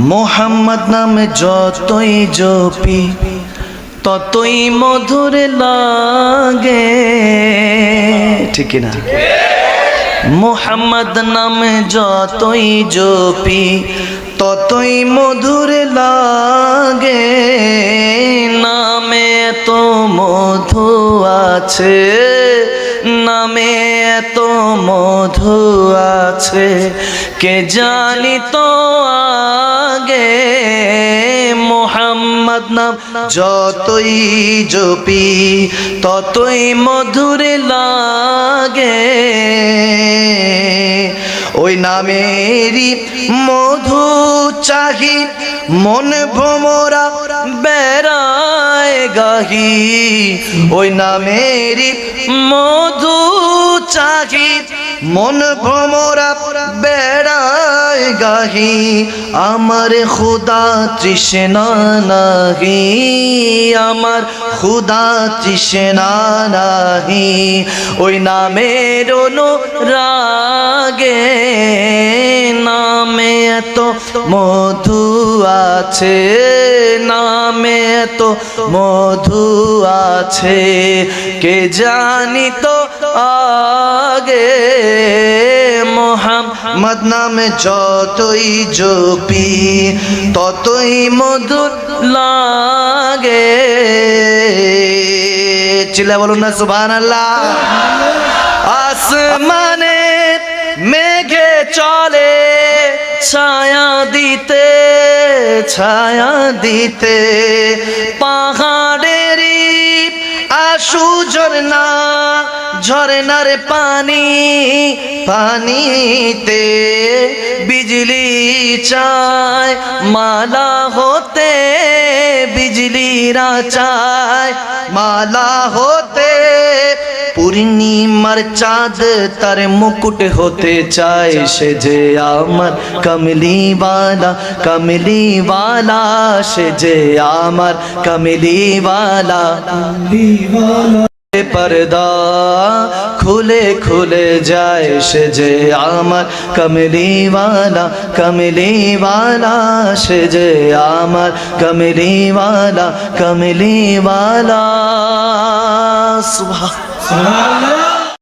মোহাম্মদ নামে যতই জপি ততই মধুর লাগে, ঠিক না? মোহাম্মদ নামে যতই জপি ততই মধুর লাগে, নামে তো মধু আছে, নামে এত মধু আছে, কে জানি তো আগে। মোহাম্মদ নাম যতই জপি ততই মধুর লাগে, ওই নামেরই মধু চাহি মন ভ্রমরা বেড়ায় গাহি, ওই নামেরই মধু চাহি মন ভ্রমরা বেড়ায় গাহি, আমার খুদা তৃষ্ণা নাহি, আমার খুদা তৃষ্ণা নাহি, ওই নামের অনুরাগে, নামে এত মধু আছে, নামে এত মধু আছে, কে জানি তো আগে। মোহাম্মদ নামে যতই জপি ততই মধুর লাগে, চিল্লা বলুন না সুবহানাল্লাহ। আসমানে মেঘে চলে ছায়া দিতে, ছায়া দিতে, পাহাড়েরই আশু ঝরনা, ঝরনার পানি পানিতে, বিজলি চায় মালা হতে, বিজলিরা চায় মালা হতে, পূর্ণিমার চাঁদ তার মুকুট হতে চায়, সে যে আমার কমলিওয়ালা, কমলিওয়ালা, সে যে আমার কমলিওয়ালা। पर्दा खुले खुले जाए, से जे आमर कमली वाला, कमली वाला, से जे आमर कमली वाला, कमली वाला। सुभान अल्लाह।